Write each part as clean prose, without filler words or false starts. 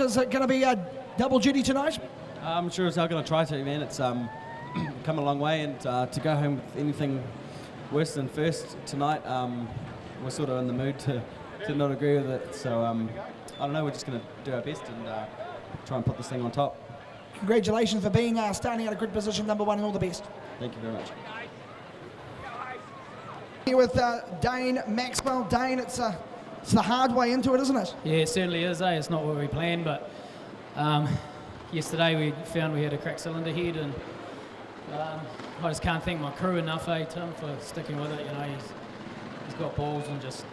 Is it going to be a double duty tonight? I'm sure as hell going to try to, man. It's come a long way, and to go home with anything worse than first tonight, we're sort of in the mood to not agree with it. So I don't know, we're just going to do our best and try and put this thing on top. Congratulations for being starting out of grid position number 1, and all the best. Thank you very much. Here with Dane Maxwell. Dane, it's the hard way into it, isn't it? Yeah, it certainly is. It's not what we planned, but yesterday we found we had a cracked cylinder head, and I just can't thank my crew enough, Tim, for sticking with it. You know, he's got balls and just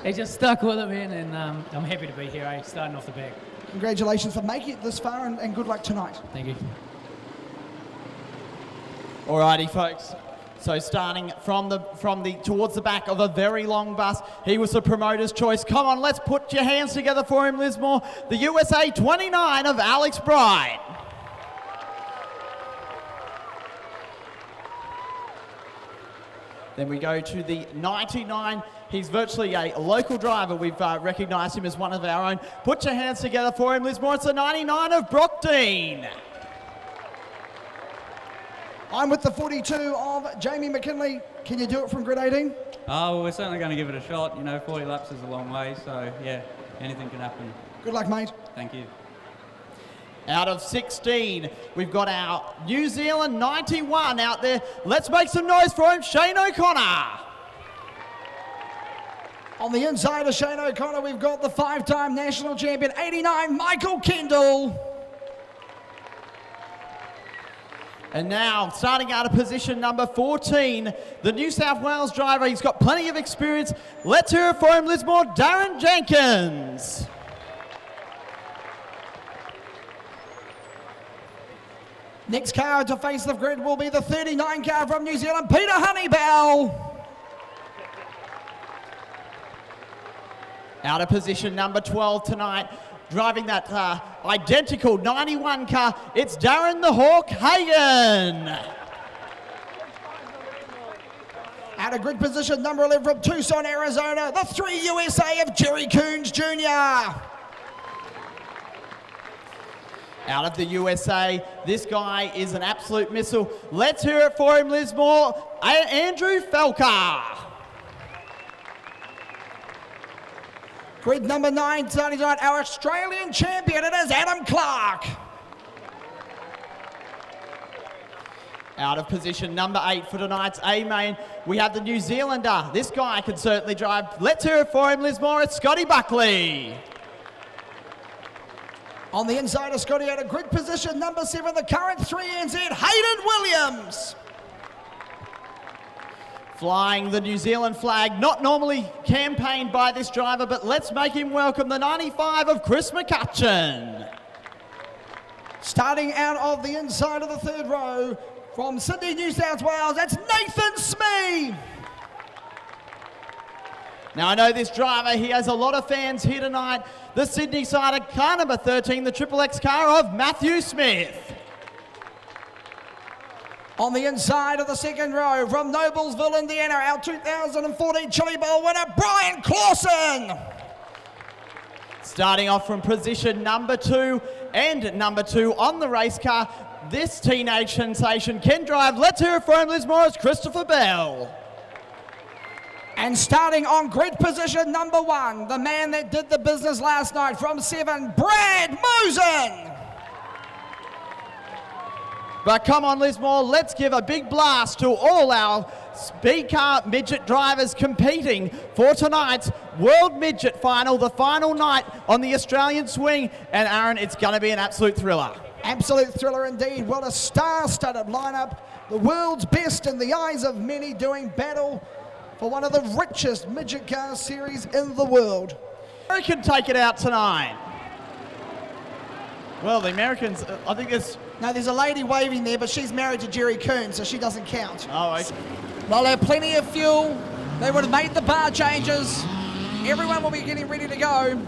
he just stuck with it, man, and I'm happy to be here, starting off the back. Congratulations for making it this far, and good luck tonight. Thank you. Alrighty, folks. So starting from the towards the back of a very long bus, he was the promoter's choice. Come on, let's put your hands together for him, Lismore. The USA 29 of Alex Bryan. Then we go to the 99. He's virtually a local driver. We've recognised him as one of our own. Put your hands together for him, Lismore. It's the 99 of Brockdean. I'm with the 42 of Jamie McKinley. Can you do it from grid 18? Oh, well, we're certainly going to give it a shot. You know, 40 laps is a long way, so yeah, anything can happen. Good luck, mate. Thank you. Out of 16, we've got our New Zealand 91 out there. Let's make some noise for him, Shane O'Connor. On the inside of Shane O'Connor, we've got the 5-time national champion, 89, Michael Kendall. And now, starting out of position number 14, the New South Wales driver. He's got plenty of experience. Let's hear it for him, Lismore, Darren Jenkins. Next car to face the grid will be the 39 car from New Zealand, Peter Honeybell. Out of position number 12 tonight, driving that identical 91 car, it's Darren the Hawk Hagen. Out of grid position number 11 from Tucson, Arizona, the 3 USA of Jerry Coons Jr. Out of the USA, this guy is an absolute missile. Let's hear it for him, Lismore, Andrew Felker. Grid number 9, starting tonight, our Australian champion, it is Adam Clark. Out of position number 8 for tonight's A-main, we have the New Zealander. This guy can certainly drive. Let's hear it for him, Lismore, it's Scotty Buckley. On the inside of Scotty, out of grid position number 7, the current 3NZ, Hayden Williams. Flying the New Zealand flag, not normally campaigned by this driver, but let's make him welcome the 95 of Chris McCutcheon. Starting out of the inside of the 3rd row, from Sydney, New South Wales, that's Nathan Smee. Now I know this driver, he has a lot of fans here tonight. The Sydney side of car number 13, the Triple X car of Matthew Smith. On the inside of the 2nd row, from Noblesville, Indiana, our 2014 Chili Bowl winner, Bryan Clausen. Starting off from position number 2 and number 2 on the race car, this teenage sensation can drive. Let's hear it for him, Lismore, it's Christopher Bell. And starting on grid position number 1, the man that did the business last night from 7, Brad Mosen. But come on, Lismore, let's give a big blast to all our speed car midget drivers competing for tonight's World Midget Final, the final night on the Australian swing. And Aaron, it's going to be an absolute thriller. Absolute thriller indeed. What a star-studded lineup. The world's best in the eyes of many, doing battle for one of the richest midget car series in the world. American take it out tonight. Well, the Americans, I think there's... No, there's a lady waving there, but she's married to Jerry Coons, so she doesn't count. Oh, okay. Well, they have plenty of fuel. They would have made the bar changes. Everyone will be getting ready to go.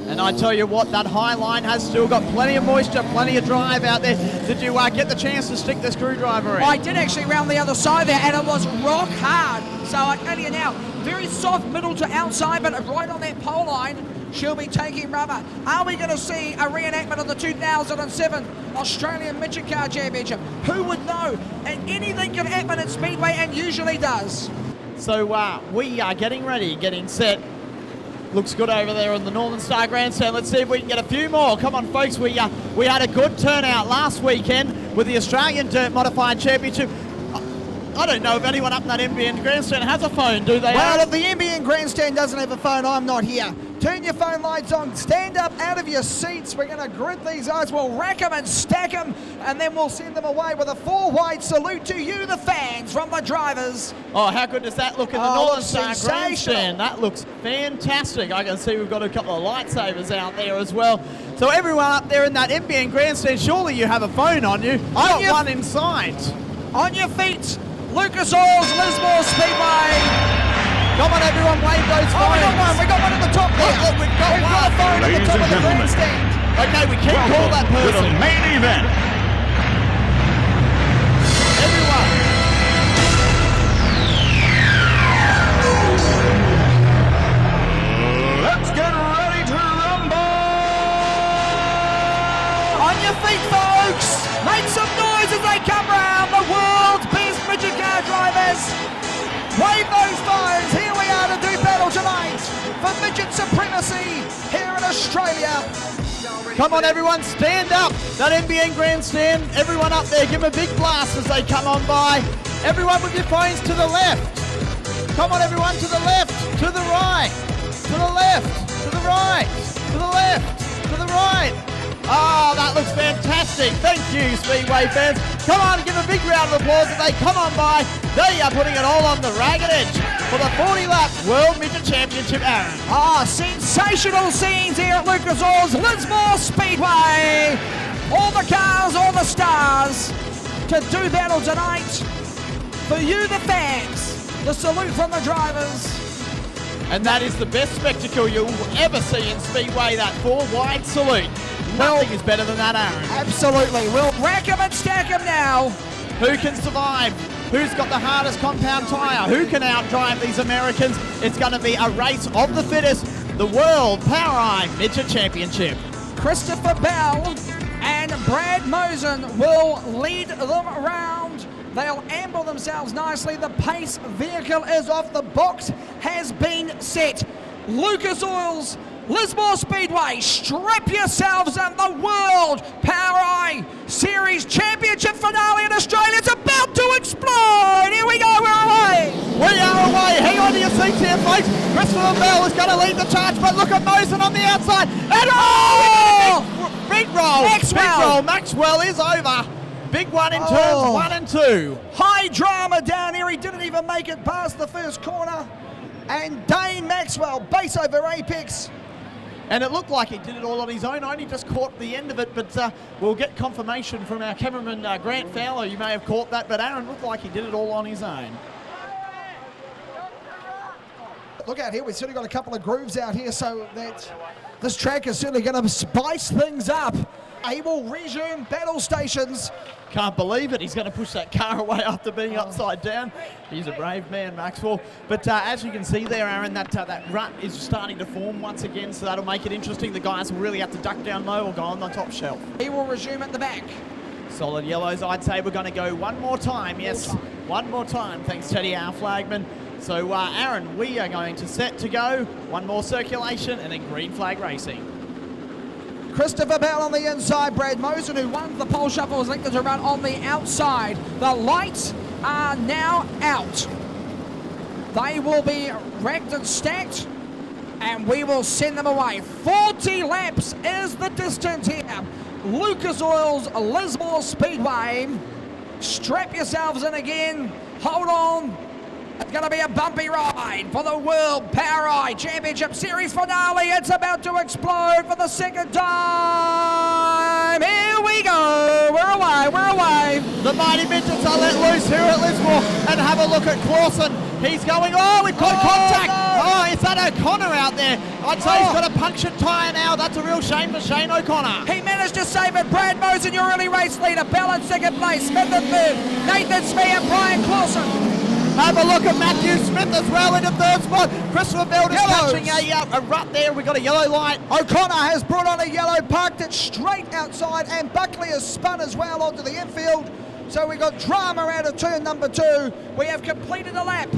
And I tell you what, that high line has still got plenty of moisture, plenty of drive out there. Did you get the chance to stick the screwdriver in? I did actually round the other side there, and it was rock hard. So I tell you now, very soft middle to outside, but right on that pole line, she'll be taking rubber. Are we going to see a reenactment of the 2007 Australian Midget Car Championship? Who would know? And anything can happen at Speedway, and usually does. So we are getting ready, getting set. Looks good over there on the Northern Star Grandstand. Let's see if we can get a few more. Come on, folks. We had a good turnout last weekend with the Australian Dirt Modified Championship. I don't know if anyone up in that NBN Grandstand has a phone, do they? Well, if the NBN Grandstand doesn't have a phone, I'm not here. Turn your phone lights on, stand up out of your seats. We're going to grid these eyes. We'll rack them and stack them, and then we'll send them away with a 4-wide salute to you, the fans, from the drivers. Oh, how good does that look in the Northern Star Grandstand? That looks fantastic. I can see we've got a couple of lightsabers out there as well. So everyone up there in that NBN Grandstand, surely you have a phone on you. I've got one in sight. On your feet, Lucas Oil's Lismore Speedway. Come on, everyone, wave those phones. We got one at the top there. Look, we've got a phone at the top of the grandstand. Okay, we can't call that person. To the main event. Everyone. Let's get ready to rumble. On your feet, folks. Make some noise as they come round. The world's best midget car drivers. Wave those phones. Here we are to do battle tonight for midget supremacy here in Australia. Come on, everyone, stand up. That NBN Grandstand, everyone up there, give them a big blast as they come on by. Everyone with your phones to the left. Come on, everyone, to the left, to the right, to the left, to the right, to the left, to the right. Oh, that looks fantastic. Thank you, Speedway fans. Come on, give a big round of applause as they come on by. They are putting it all on the ragged edge for the 40-lap World Midget Championship, Aaron. Sensational scenes here at Lucas Oil's Lismore Speedway. All the cars, all the stars to do battle tonight. For you, the fans, the salute from the drivers. And that is the best spectacle you'll ever see in Speedway, that 4-wide salute. Nothing is better than that, Aaron. Absolutely. We'll rack them and stack them now. Who can survive? Who's got the hardest compound tyre? Who can outdrive these Americans? It's going to be a race of the fittest. The World POWRI Midget Championship. Christopher Bell and Brad Mosen will lead them around. They'll amble themselves nicely. The pace vehicle is off. The box has been set. Lucas Oil's Lismore Speedway, strap yourselves in. The World POWRI Series Championship finale in Australia. It's about to explode. Here we go, we're away. We are away. Hang on to your seats here, folks. Christopher Bell is going to lead the charge, but look at Mosen on the outside. And big roll. Maxwell. Big roll. Maxwell is over. Big one in turns 1 and 2. High drama down here. He didn't even make it past the first corner. And Dane Maxwell, base over apex. And it looked like he did it all on his own. Only just caught the end of it, but we'll get confirmation from our cameraman, Grant Fowler. You may have caught that, but Aaron looked like he did it all on his own. Look out here, we've certainly got a couple of grooves out here, so that this track is certainly going to spice things up. He will resume battle stations. Can't believe it. He's going to push that car away after being upside down. He's a brave man, Maxwell. But as you can see there, Aaron, that rut is starting to form once again, so that'll make it interesting. The guys will really have to duck down low or go on the top shelf. He will resume at the back. Solid yellows, I'd say we're going to go one more time. Yes, one more time, thanks Teddy, our flagman. So Aaron, we are going to set to go. One more circulation and then green flag racing. Christopher Bell on the inside, Brad Mosen, who won the pole shuffle, is linked to run on the outside. The lights are now out. They will be racked and stacked, and we will send them away. 40 laps is the distance here. Lucas Oil's Lismore Speedway. Strap yourselves in again. Hold on. It's going to be a bumpy ride for the World POWRI Championship Series finale. It's about to explode for the second time. Here we go. We're away. We're away. The mighty midgets are let loose here at Lismore. And have a look at Clausen. He's going, we've got contact. No. Oh, is that O'Connor out there? I'd say he's got a punctured tyre now. That's a real shame for Shane O'Connor. He managed to save it. Brad Mosen, your early race leader. Bell in second place. Smith in third. Nathan Smee and Bryan Clausen. Have a look at Matthew Smith as well in the third spot. Christopher Bell is Yellows. catching a rut there. We've got a yellow light. O'Connor has brought on a yellow, parked it straight outside, and Buckley has spun as well onto the infield. So we've got drama out of turn number 2. We have completed the lap.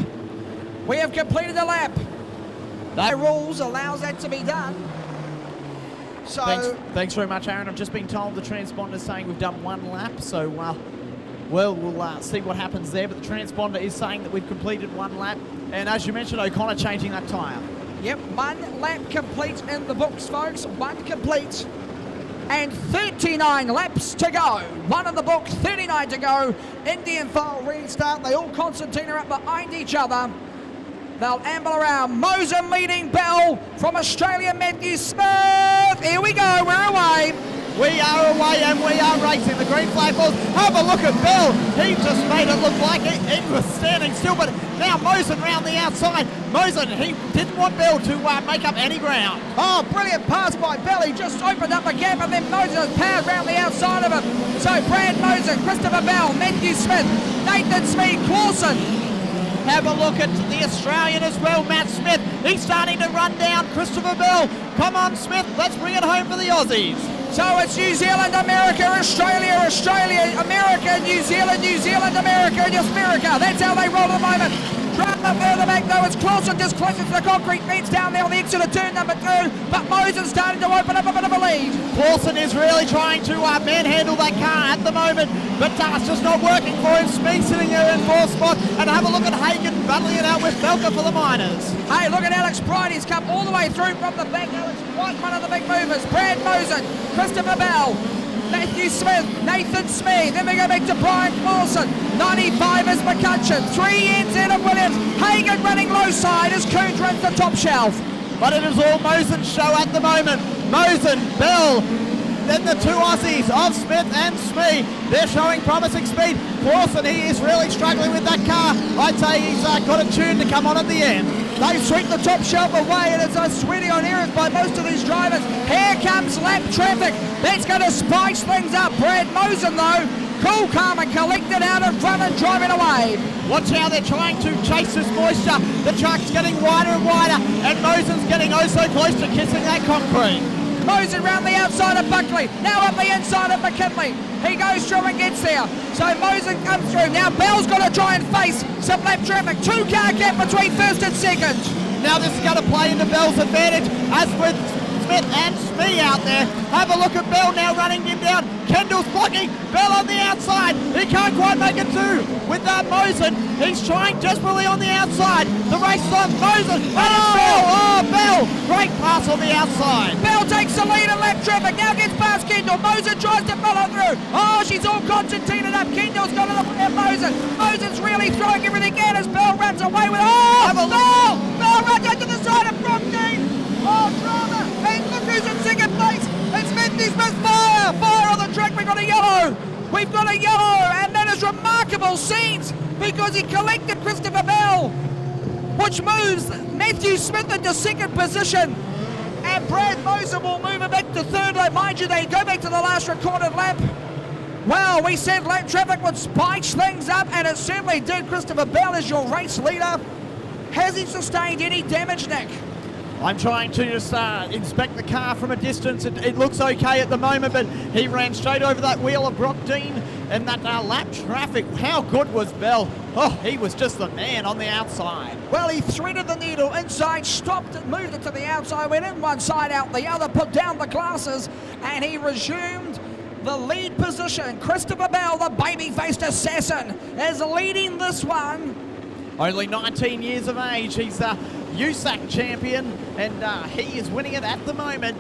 The rules allows that to be done. So Thanks very much, Aaron. I've just been told the transponder is saying we've done 1 lap, so we'll see what happens there. But the transponder is saying that we've completed 1 lap, and as you mentioned, O'Connor changing that tyre. Yep, 1 lap complete in the books, folks. 1 complete. And 39 laps to go. 1 in the book, 39 to go. Indian file restart. They all concertina up behind each other. They'll amble around. Mosen leading Bell from Australia, Matthew Smith. Here we go, we're away. We are away and we are racing. The green flag falls. Have a look at Bell. He just made it look like he was standing still, but now Mosen round the outside. Mosen, he didn't want Bell to make up any ground. Oh, brilliant pass by Bell. He just opened up a gap and then Mosen has powered round the outside of him. So Brad Mosen, Christopher Bell, Matthew Smith, Nathan Speed, Clawson. Have a look at the Australian as well, Matt Smith. He's starting to run down Christopher Bell. Come on, Smith, let's bring it home for the Aussies. So it's New Zealand, America, Australia, Australia, America, New Zealand, America, and just America. That's how they roll at the moment. Drama further back though, it's Clawson just closer to the concrete fence down there on the exit of turn number 2, but Mosen's starting to open up a bit of a lead. Clawson is really trying to manhandle that car at the moment, but it's just not working for him. Speed sitting there in 4th spot, and have a look at Hagen battling it out with Felker for the Miners. Hey, look at Alex Bryan. He's come all the way through from the back. Alex Bryan, one of the big movers. Brad Mosen, Christopher Bell, Matthew Smith, Nathan Smee. Then we go back to Brian Clawson. 95 is McCutcheon. 3 ends in of Williams. Hagen running low side as Coons runs the top shelf. But it is all Mosen's show at the moment. Mosen, Bell, then the 2 Aussies of Smith and Smee. They're showing promising speed. Clawson, he is really struggling with that car. I'd say he's got a tune to come on at the end. They've swept the top shelf away, and it's a sweating on errors by most of these drivers. Here comes lap traffic. That's going to spice things up. Brad Mosen, though, cool, calm, and collected out in front and driving away. Watch how they're trying to chase this moisture. The truck's getting wider and wider, and Mosen's getting oh so close to kissing that concrete. Mosen round the outside of Buckley, now up the inside of McKinley. He goes through and gets there. So Mosen comes through. Now Bell's got to try and face some lap traffic. 2-car gap between first and second. Now this is going to play into Bell's advantage, as with Smith and Smee out there. Have a look at Bell now running him down. Kendall's blocking. Bell on the outside. He can't quite make it through with that Mosen. He's trying desperately on the outside. The race is on Mosen. And it's Bell. Oh, Bell. Great pass on the outside. Bell takes the lead in lap traffic. Now gets past Kendall. Mosen tries to follow through. Oh, she's all concertinaed up. Kendall's got it up at Mosen. Mosen's really throwing everything in as Bell runs away with. Oh, Bell! Bell runs out to the side of Bromdean. Oh, drama. And look who's in second place. It's Matthew Smith. Fire on the track. We've got a yellow. We've got a yellow. And that is remarkable scenes because he collected Christopher Bell, which moves Matthew Smith into second position. And Brad Mosen will move it back to third lap. Mind you, they go back to the last recorded lap. Well, we said lap traffic would spice things up, and it certainly did. Christopher Bell is your race leader. Has he sustained any damage, Nick? I'm trying to just inspect the car from a distance. It looks okay at the moment, but he ran straight over that wheel of Brock Dean and that lap traffic. How good was Bell? Oh, he was just the man on the outside. Well, he threaded the needle inside, stopped it, moved it to the outside, went in one side, out the other, put down the glasses, and he resumed the lead position. Christopher Bell, the baby-faced assassin, is leading this one. Only 19 years of age. He's a USAC champion, and he is winning it at the moment.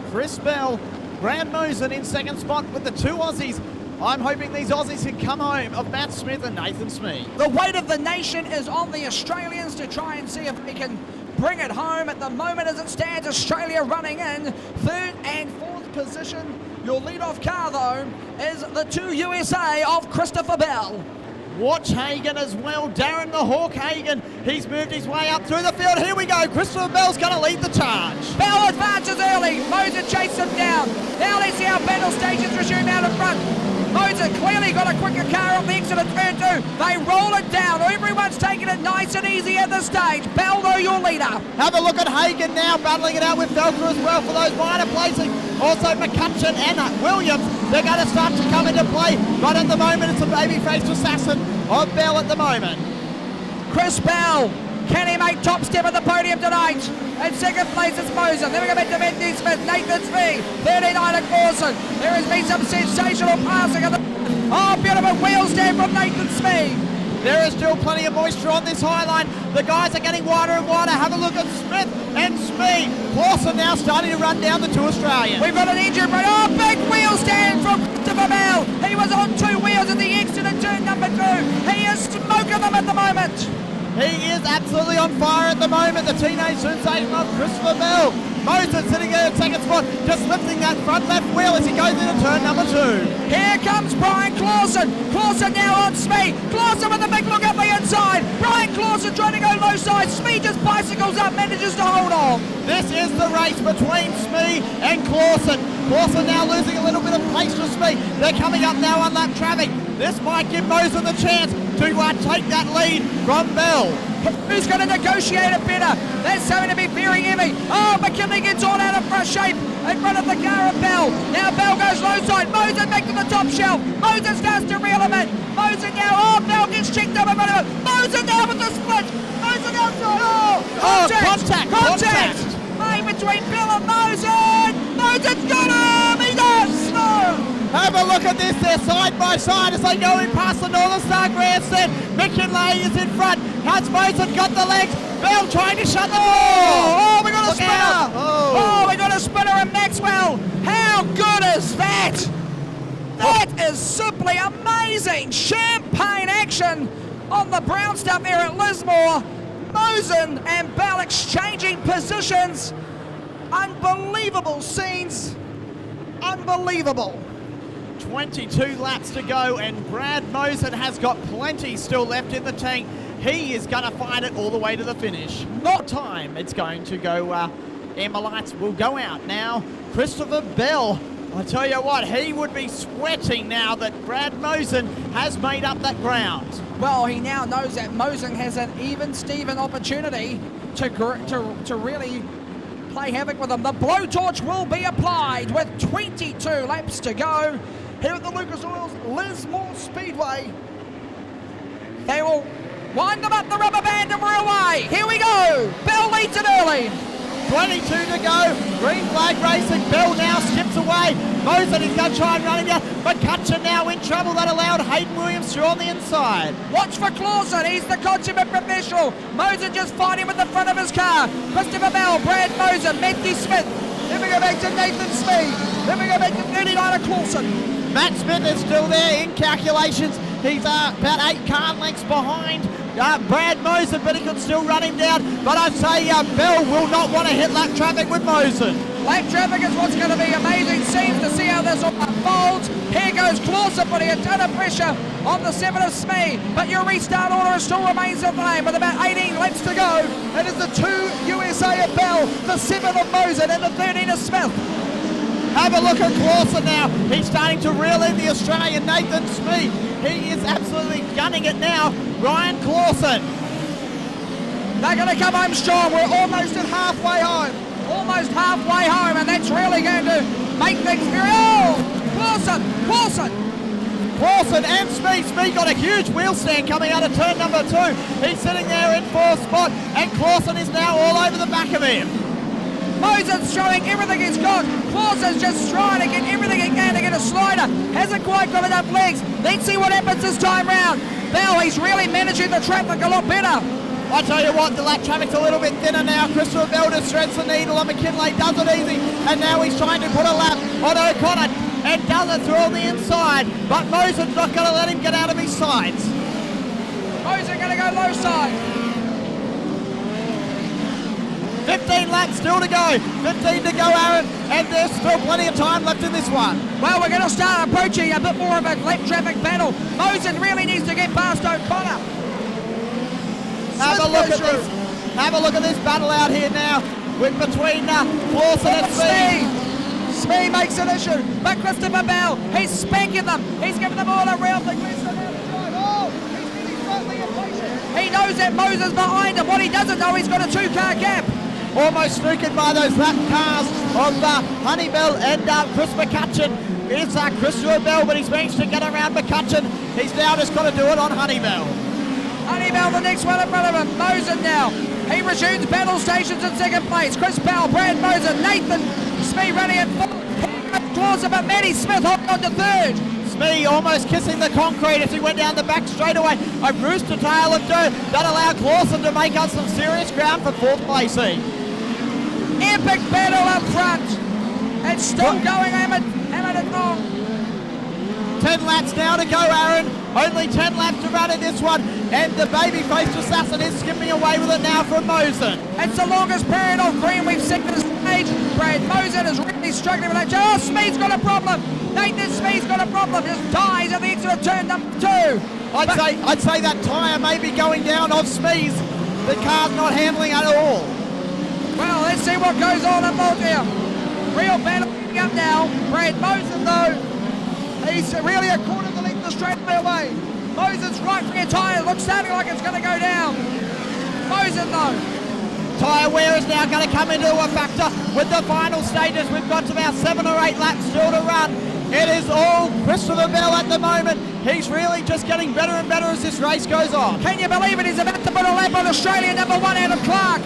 Chris Bell, Brad Mosen in second spot with the 2 Aussies. I'm hoping these Aussies can come home of Matt Smith and Nathan Smee. The weight of the nation is on the Australians to try and see if they can bring it home. At the moment as it stands, Australia running in third and fourth position. Your lead-off car, though, is the 2 USA of Christopher Bell. Watch Hagen as well. Darren the Hawk Hagen. He's moved his way up through the field. Here we go. Christopher Bell's going to lead the charge. Bell advances early. Mosen chases him down. Now let's see how battle stations resume out in front. Mosen Mosen clearly got a quicker car off the exit of turn 2. They roll it down. Everyone's taking it nice and easy at the stage. Bell, though, your leader. Have a look at Hagen now, battling it out with Felker as well for those minor placing. Also McCutcheon and Williams, they're going to start to come into play. But at the moment, it's a baby-faced assassin of Bell at the moment. Chris Bell, can he make top step at the podium tonight? In second place, it's Mosen. Then we go back to Matthew Smith, Nathan Smith, 39 at Clausen. There has been some sensational passing of the... Oh, beautiful wheel stand from Nathan Smith. There is still plenty of moisture on this high line. The guys are getting wider and wider. Have a look at Smith and Smee. Clausen now starting to run down the two Australians. We've got an engine break. Oh, big wheel stand from Christopher Bell. He was on 2 wheels at the exit in turn number 2. He is smoking them at the moment. He is absolutely on fire at the moment. The teenage sensation of Christopher Bell. Mosen sitting there in second spot, just lifting that front left wheel as he goes into turn number 2. Here comes Bryan Clausen. Clausen now on Smee. Clausen with a big look up the inside. Bryan Clausen trying to go low side. Smee just bicycles up, manages to hold on. This is the race between Smee and Clausen. Clausen now losing a little bit of pace to Smee. They're coming up now on lap traffic. This might give Mosen the chance to take that lead from Bell. Who's going to negotiate it better? That's going to be very heavy. Oh, McKinley gets all out of fresh shape in front of the car of Bell. Now Bell goes low side. Mosen back to the top shelf. Mosen starts to reel him in. Mosen now. Oh, Bell gets checked up in front of him. Mosen now with the split. Mosen outside. Oh, contact. Made between Bell and Mosen. Mosen's got him. He does. No. Have a look at this. They're side by side as they go in past the Northern Star Grandstand. McKinley is in front. Has Mosen got the legs? Bell trying to shut the door. Oh, we got a spinner. Oh, we got a spinner in Maxwell. How good is that? That is simply amazing. Champagne action on the brown stuff here at Lismore. Mosen and Bell exchanging positions. Unbelievable scenes. Unbelievable. 22 laps to go, and Brad Mosen has got plenty still left in the tank. He is going to fight it all the way to the finish. Not time. It's going to go, Emma lights will go out now. Christopher Bell, I tell you what, he would be sweating now that Brad Mosen has made up that ground. Well, he now knows that Mosen has an even-Steven opportunity to really play havoc with him. The blowtorch will be applied with 22 laps to go here at the Lucas Oil's Lismore Speedway. They will wind them up the rubber band and we're away. Here we go. Bell leads it early. 22 to go. Green flag racing. Bell now skips away. Mosen is going to try and run him down. McCutcheon now in trouble. That allowed Hayden Williams through on the inside. Watch for Clausen. He's the consummate professional. Mosen just fighting with the front of his car. Christopher Bell, Brad Mosen, Matthew Smith. Then we go back to Nathan Smith. Then we go back to 39 of Clausen. Matt Smith is still there in calculations. He's about 8 car lengths behind Brad Mosen, but he could still run him down. But I'd say Bell will not want to hit lap traffic with Mosen. Lap traffic is what's going to be amazing scenes to see how this all unfolds. Here goes Clausen putting a ton of pressure on the 7 of Smee, but your restart order still remains the same with about 18 laps to go. It is the 2 USA of Bell, the 7 of Mosen, and the 13 of Smith. Have a look at Clausen now. He's starting to reel in the Australian Nathan Smee. He is absolutely gunning it now. Bryan Clausen. They're going to come home strong. We're almost at halfway home. Almost halfway home, and that's really going to make things very... Oh! Clausen and Smee. Smee got a huge wheel stand coming out of turn number 2. He's sitting there in 4th spot, and Clausen is now all over the back of him. Mosen's showing everything he's got. Clausen's just trying to get everything he can to get a slider. Hasn't quite got enough legs. Let's see what happens this time round. Bell, he's really managing the traffic a lot better. I tell you what, the lap traffic's a little bit thinner now. Christopher Bell just threads the needle on McKinley, does it easy. And now he's trying to put a lap on O'Connor and does it through on the inside. But Mosen's not going to let him get out of his sides. Mosen going to go low side. 15 laps still to go. 15 to go, Aaron, and there's still plenty of time left in this one. Well, we're going to start approaching a bit more of a lap traffic battle. Mosen really needs to get past O'Connor. Have a look at this. Have a look at this battle out here now, with between Clausen and Smee. Speed makes an issue, but Christopher Bell, he's spanking them. He's giving them all a real thing. Oh, he's getting slightly impatient. He knows that Moses behind him. What he doesn't know, he's got a 2-car gap. Almost stricken by those lap cars of Honeybell and Chris McCutcheon. It's Christopher Bell, but he's managed to get around McCutcheon. He's now just got to do it on Honeybell. Honeybell, the next one in front of him. Mosen now. He resumes battle stations in second place. Chris Bell, Brad Mosen, Nathan Smee running at fourth. Clausen, but Matty Smith holding on to third. Smee almost kissing the concrete as he went down the back straightaway. A rooster tail of dirt that allowed Clausen to make up some serious ground for fourth placing. Epic battle up front. It's still going, Hamilton Long. 10 laps now to go, Aaron. Only 10 laps to run in this one. And the baby-faced assassin is skipping away with it now from Mosen. It's the longest period of green we've seen at this stage. Brad Mosen is really struggling with that. Oh, Smee's got a problem. Nathan Smee's got a problem. Just dies at the exit of turn number 2. I'd say that tyre may be going down of Smee's. The car's not handling at all. Well, let's see what goes on in Malta. Real battle up now. Brad Mosen, though, he's really a quarter of the length of the straightaway away. Mosen's right rear tyre looks sounding like it's going to go down. Mosen, though. Tyre wear is now going to come into a factor with the final stages. We've got about 7 or 8 laps still to run. It is all Christopher Bell at the moment. He's really just getting better and better as this race goes on. Can you believe it? He's about to put a lap on Australian number 1 out of Clark.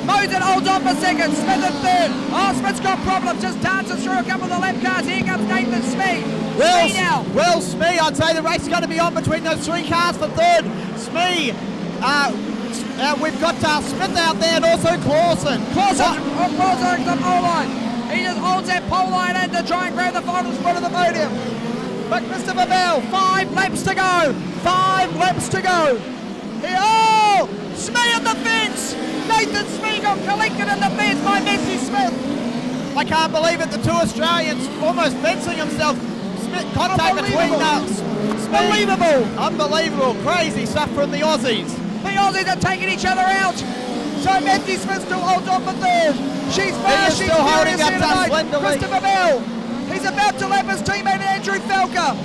Mosen holds on for second, Smith in third. Oh, Smith's got problems, just dancing through a couple of the lap cars. Here comes Nathan Smee. Smee now. Well, Smee, I'd say the race is going to be on between those 3 cars for third. Smee, we've got Smith out there and also Clausen. Clausen at the pole line. He just holds that pole line in to try and grab the final spot of the podium. But Christopher Bell, 5 laps to go. 5 laps to go. Oh, Smee on the fence. Nathan Smee got collected in the fence by Matthew Smith. I can't believe it, the 2 Australians almost fencing himself. Smith contact between Unbelievable, crazy stuff from the Aussies. The Aussies are taking each other out. So Matthew Smith still holds on for third. She's fast, she's still holding up tonight. splendidly. Christopher Bell, he's about to lap his teammate Andrew Falker.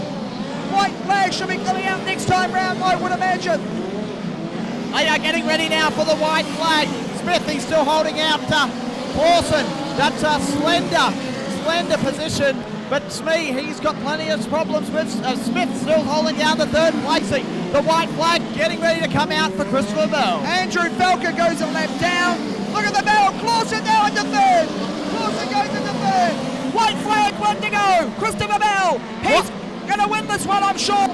White flag should be coming out next time round, I would imagine. They are getting ready now for the white flag. Smith, he's still holding out Clausen. That's a slender position. But Smee, he's got plenty of problems with Smith still holding down the third placing. The white flag getting ready to come out for Christopher Bell. Andrew Falker goes a lap down. Look at the bell. Clausen now into third. Clausen goes into third. White flag, 1 to go. Christopher Bell. He's going to win this one, I'm sure.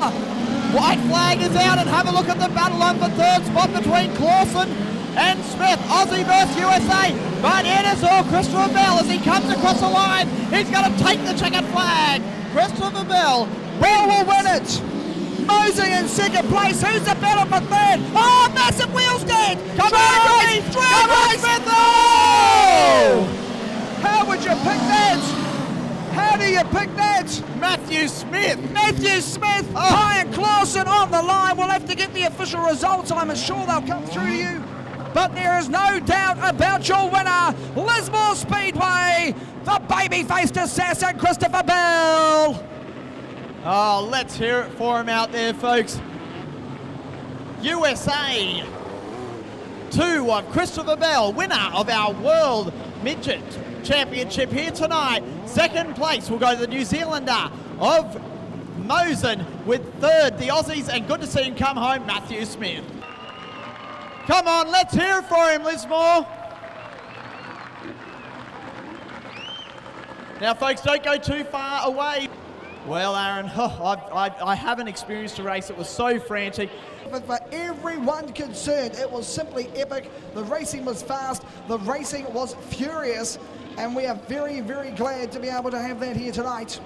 White flag is out, and have a look at the battle on the third spot between Clausen and Smith. Aussie versus USA. But it is all Christopher Bell as he comes across the line. He's going to take the checkered flag. Christopher Bell. Bell will win it. Mosey in second place. Who's the battle for third? Oh, massive wheel stand. Come on, Smith. Oh! How would you pick that? How do you pick that? Matthew Smith. Ryan Clausen on the line. We'll have to get the official results. I'm sure they'll come through to you. But there is no doubt about your winner, Lismore Speedway, the baby-faced assassin, Christopher Bell. Oh, let's hear it for him out there, folks. USA 2 of Christopher Bell, winner of our World Midget Championship here tonight. Second place will go to the New Zealander of Mosen, with third the Aussies, and good to see him come home, Matthew Smith. Come on, let's hear it for him, Lismore. Now, folks, don't go too far away. Well, Aaron, I haven't experienced a race that was so frantic. But for everyone concerned, it was simply epic. The racing was fast, the racing was furious, and we are very, very glad to be able to have that here tonight.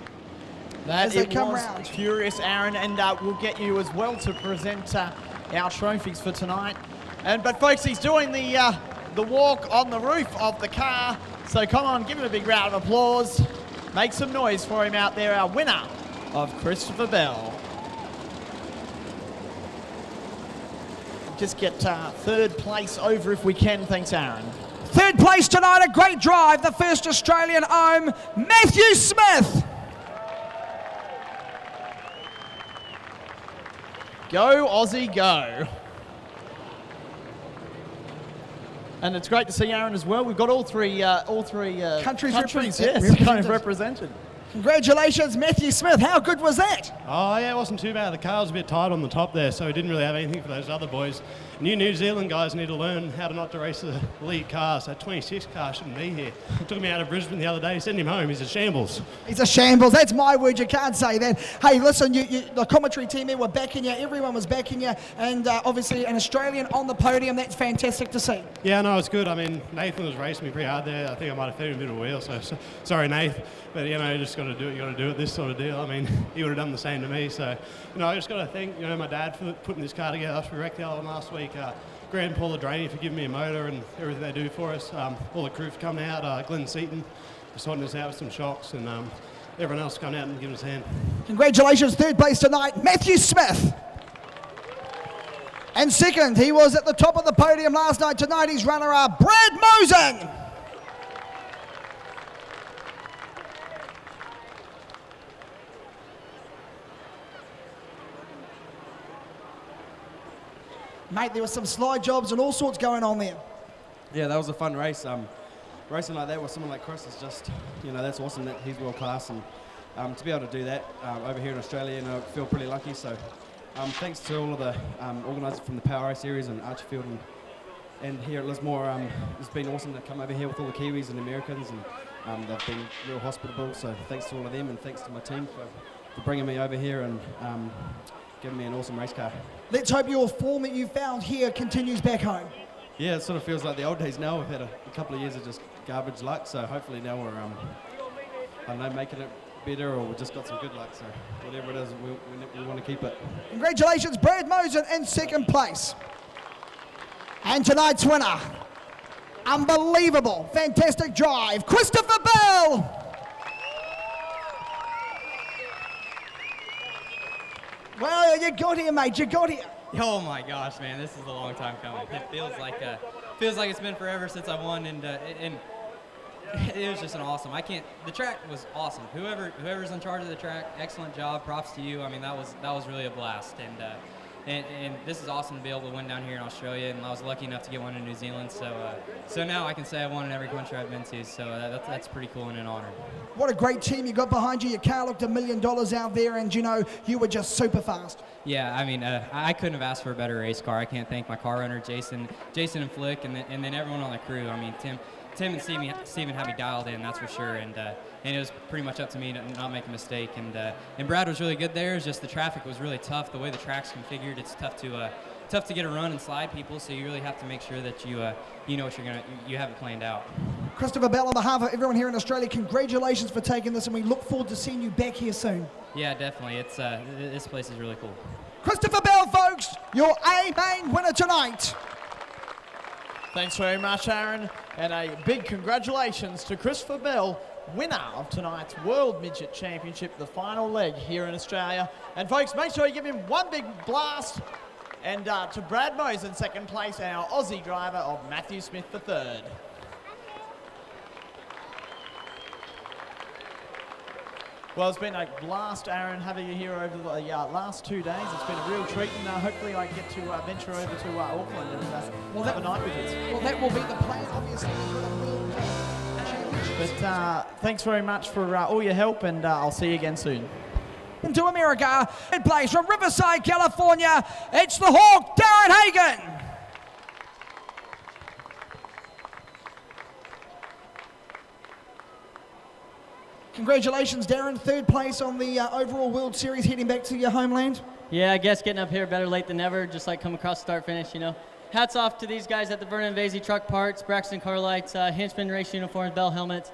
That as they it come was round. furious, Aaron, and we'll get you as well to present our trophies for tonight. But folks, he's doing the walk on the roof of the car, so come on, give him a big round of applause. Make some noise for him out there, our winner of Christopher Bell. Just get third place over if we can. Thanks, Aaron. Third place tonight, a great drive, the first Australian home, Matthew Smith. Go, Aussie, go. And it's great to see Aaron as well. We've got all three Countries kind of represented. Congratulations, Matthew Smith. How good was that? Oh, yeah, it wasn't too bad. The car was a bit tight on the top there, so we didn't really have anything for those other boys. New Zealand guys need to learn how to not to race the lead cars. That 26 car shouldn't be here. Took me out of Brisbane the other day, sent him home. He's a shambles. He's a shambles. That's my word. You can't say that. Hey, listen, the commentary team here were backing you. Everyone was backing you. And obviously an Australian on the podium. That's fantastic to see. Yeah, no, it's good. I mean, Nathan was racing me pretty hard there. I think I might have fed him a bit of a wheel, so sorry, Nath. But, you know, you just got to do it. You got to do it, this sort of deal. I mean, he would have done the same to me. So, you know, I just got to thank, my dad for putting this car together after we wrecked the other one last week. Grand Paul Drainey for giving me a motor and everything they do for us. All the crew for coming out. Glenn Seaton for sorting us out with some shocks. And everyone else coming out and giving us a hand. Congratulations, third place tonight, Matthew Smith. And second, he was at the top of the podium last night. Tonight, he's runner-up, Brad Mosen. Mate, there were some slide jobs and all sorts going on there. Yeah, that was a fun race. Racing like that with someone like Chris is just, that's awesome that he's world class. And to be able to do that over here in Australia, I feel pretty lucky. So thanks to all of the organisers from the POWRI series and Archerfield and here at Lismore. It's been awesome to come over here with all the Kiwis and Americans, and they've been real hospitable. So thanks to all of them, and thanks to my team for bringing me over here and giving me an awesome race car. Let's hope your form that you found here continues back home. Yeah, it sort of feels like the old days now. We've had a couple of years of just garbage luck, so hopefully now we're, I don't know, making it better, or we've just got some good luck. So whatever it is, we want to keep it. Congratulations, Brad Mosen in second place. And tonight's winner, unbelievable, fantastic drive, Christopher Bell. Well, you got here, mate, you got here. Oh my gosh, man, this is a long time coming. It feels like it's been forever since I won, and it was just an awesome. The track was awesome. Whoever's in charge of the track, excellent job. Props to you. I mean, that was really a blast, and this is awesome to be able to win down here in Australia. And I was lucky enough to get one in New Zealand. So now I can say I've won in every country I've been to. So that's pretty cool and an honor. What a great team you got behind you. Your car looked $1 million out there, and you were just super fast. Yeah, I mean, I couldn't have asked for a better race car. I can't thank my car runner, Jason and Flick, and then everyone on the crew. I mean, Tim and Steven had me dialed in, that's for sure, and it was pretty much up to me to not make a mistake. And Brad was really good there. It's just the traffic was really tough. The way the track's configured, it's tough to get a run and slide people. So you really have to make sure that you know what you have it planned out. Christopher Bell, on behalf of everyone here in Australia, congratulations for taking this, and we look forward to seeing you back here soon. Yeah, definitely. It's this place is really cool. Christopher Bell, folks, your A-main winner tonight. Thanks very much, Aaron, and a big congratulations to Christopher Bell, winner of tonight's World Midget Championship, the final leg here in Australia. And folks, make sure you give him one big blast. And to Brad Mosen, second place, and our Aussie driver of Matthew Smith, the third. Well, it's been a blast, Aaron, having you here over the last 2 days. It's been a real treat, and hopefully I get to venture over to Auckland and have a night with us. Well, that will be the plan, obviously. But thanks very much for all your help, and I'll see you again soon. Into America, in place from Riverside, California, it's the Hawk, Darren Hagen. Congratulations, Darren. Third place on the overall World Series, heading back to your homeland. Yeah, I guess getting up here better late than never, just like come across start finish, Hats off to these guys at the Vernon Vasey Truck Parts, Braxton Car Lights, Hinchman Race Uniforms, Bell Helmets.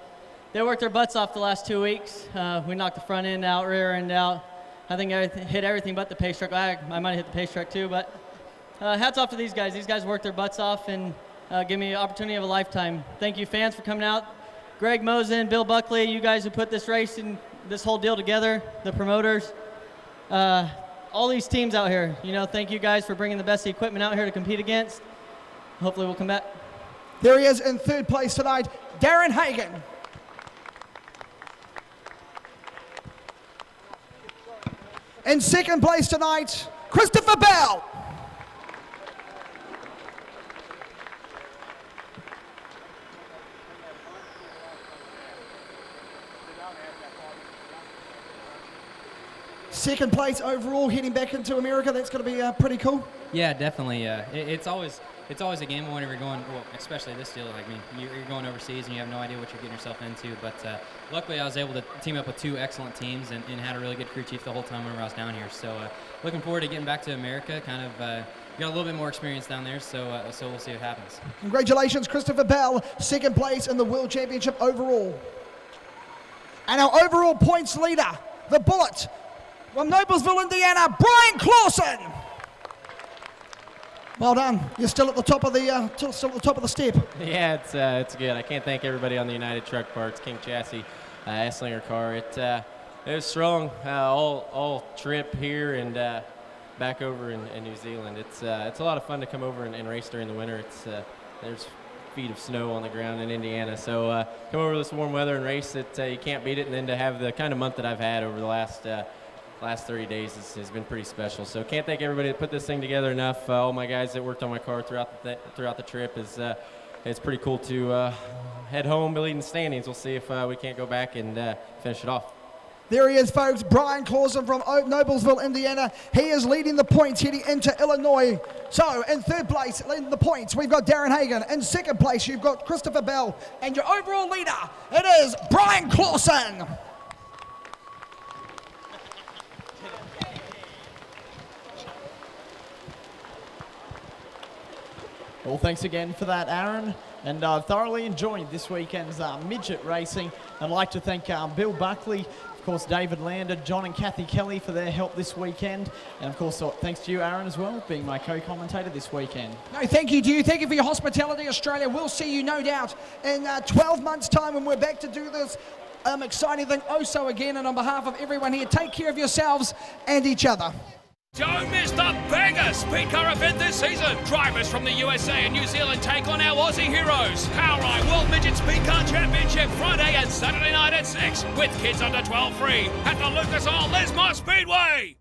They worked their butts off the last 2 weeks. We knocked the front end out, rear end out. I think I hit everything but the pace truck. I might have hit the pace truck too, but hats off to these guys. These guys worked their butts off and give me an opportunity of a lifetime. Thank you, fans, for coming out. Greg Mosen, Bill Buckley, you guys who put this race and this whole deal together, the promoters, all these teams out here. Thank you guys for bringing the best equipment out here to compete against. Hopefully we'll come back. There he is in third place tonight, Darren Hagen. In second place tonight, Christopher Bell. Second place overall, heading back into America. That's going to be pretty cool. Yeah, definitely. It's always a gamble whenever you're going. Well, especially this deal. Like, I mean, you're going overseas and you have no idea what you're getting yourself into. But luckily, I was able to team up with two excellent teams and had a really good crew chief the whole time whenever I was down here. So looking forward to getting back to America. Kind of got a little bit more experience down there. So we'll see what happens. Congratulations, Christopher Bell, second place in the World Championship overall. And our overall points leader, the Bullet, from Noblesville, Indiana, Bryan Clausen. Well done. You're still at the top of the step. Yeah, it's good. I can't thank everybody on the United Truck Parts, King Chassis, Esslinger car. It was strong all trip here and back over in New Zealand. It's a lot of fun to come over and race during the winter. There's feet of snow on the ground in Indiana, so come over this warm weather and race it. You can't beat it, and then to have the kind of month that I've had over the last 30 days has been pretty special. So can't thank everybody that put this thing together enough. All my guys that worked on my car throughout the trip. It's pretty cool to head home, be leading the standings. We'll see if we can't go back and finish it off. There he is, folks, Bryan Clausen from Noblesville, Indiana. He is leading the points heading into Illinois. So in third place, leading the points, we've got Darren Hagen. In second place, you've got Christopher Bell. And your overall leader, it is Bryan Clausen. Well, thanks again for that, Aaron. And I've thoroughly enjoyed this weekend's midget racing. I'd like to thank Bill Buckley, of course, David Lander, John and Kathy Kelly for their help this weekend. And of course, thanks to you, Aaron, as well, being my co-commentator this weekend. No, thank you to you. Thank you for your hospitality, Australia. We'll see you, no doubt, in 12 months' time when we're back to do this exciting thing also again. And on behalf of everyone here, take care of yourselves and each other. Don't miss the banger speed car event this season. Drivers from the USA and New Zealand take on our Aussie heroes. POWRI World Midget Speed Car Championship Friday and Saturday night at 6 with kids under 12 free at the Lucas Oil Lismore Speedway.